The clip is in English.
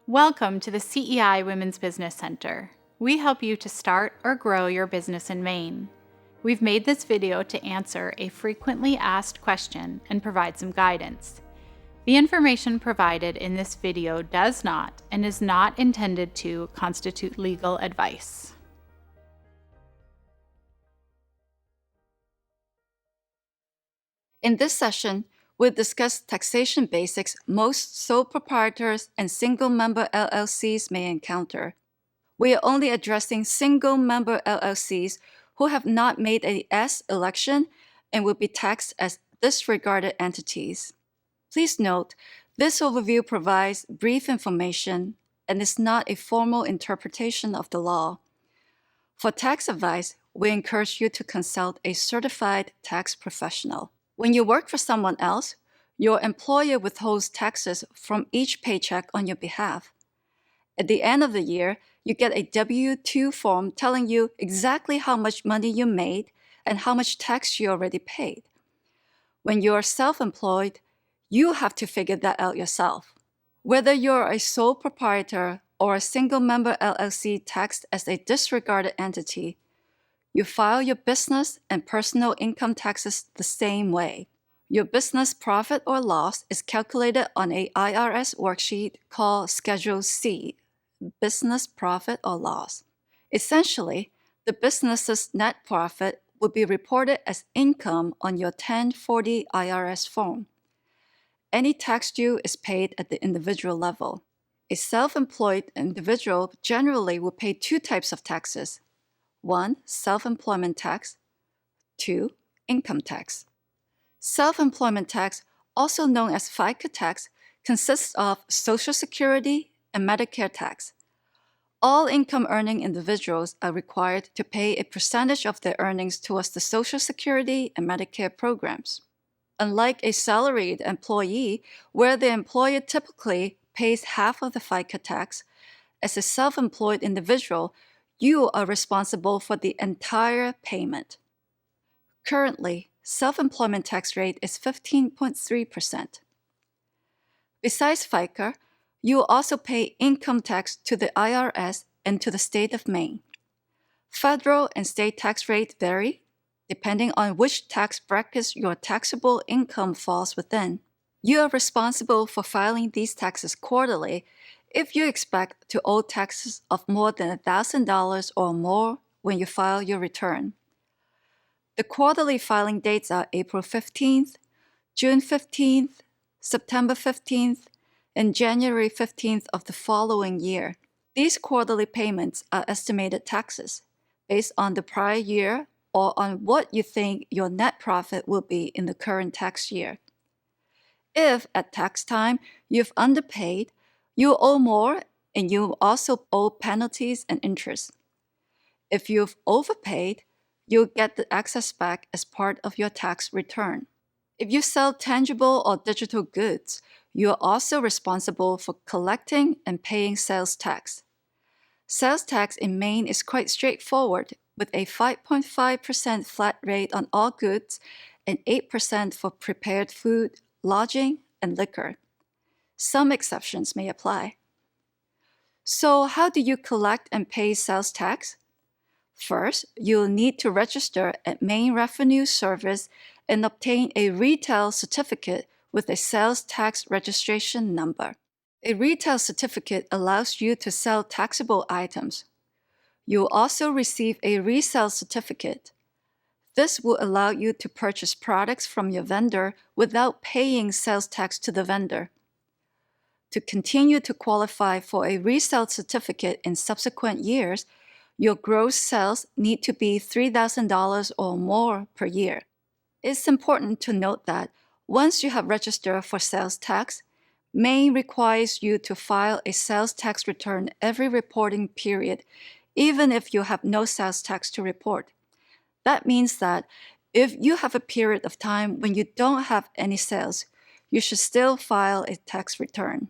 Welcome to the CEI Women's Business Center. We help you to start or grow your business in Maine. We've made this video to answer a frequently asked question and provide some guidance. The information provided in this video does not and is not intended to constitute legal advice. In this session, we'll discuss taxation basics most sole proprietors and single-member LLCs may encounter. We are only addressing single-member LLCs who have not made a S election and will be taxed as disregarded entities. Please note, this overview provides brief information and is not a formal interpretation of the law. For tax advice, we encourage you to consult a certified tax professional. When you work for someone else, your employer withholds taxes from each paycheck on your behalf. At the end of the year, you get a W-2 form telling you exactly how much money you made and how much tax you already paid. When you are self-employed, you have to figure that out yourself. Whether you're a sole proprietor or a single-member LLC taxed as a disregarded entity, you file your business and personal income taxes the same way. Your business profit or loss is calculated on a IRS worksheet called Schedule C, Business Profit or Loss. Essentially, the business's net profit will be reported as income on your 1040 IRS form. Any tax due is paid at the individual level. A self-employed individual generally will pay two types of taxes. 1. Self-employment tax. 2. Income tax. Self-employment tax, also known as FICA tax, consists of Social Security and Medicare tax. All income-earning individuals are required to pay a percentage of their earnings towards the Social Security and Medicare programs. Unlike a salaried employee, where the employer typically pays half of the FICA tax, as a self-employed individual, you are responsible for the entire payment. Currently, self-employment tax rate is 15.3%. Besides FICA, you will also pay income tax to the IRS and to the state of Maine. Federal and state tax rates vary depending on which tax brackets your taxable income falls within. You are responsible for filing these taxes quarterly if you expect to owe taxes of more than $1,000 or more when you file your return. The quarterly filing dates are April 15th, June 15th, September 15th, and January 15th of the following year. These quarterly payments are estimated taxes based on the prior year or on what you think your net profit will be in the current tax year. If at tax time you've underpaid, you owe more and you also owe penalties and interest. If you've overpaid, you'll get the excess back as part of your tax return. If you sell tangible or digital goods, you are also responsible for collecting and paying sales tax. Sales tax in Maine is quite straightforward, with a 5.5% flat rate on all goods and 8% for prepared food, lodging, and liquor. Some exceptions may apply. So how do you collect and pay sales tax? First, you'll need to register at Maine Revenue Service and obtain a retail certificate with a sales tax registration number. A retail certificate allows you to sell taxable items. You'll also receive a resale certificate. This will allow you to purchase products from your vendor without paying sales tax to the vendor. To continue to qualify for a resale certificate in subsequent years, your gross sales need to be $3,000 or more per year. It's important to note that once you have registered for sales tax, Maine requires you to file a sales tax return every reporting period, even if you have no sales tax to report. That means that if you have a period of time when you don't have any sales, you should still file a tax return.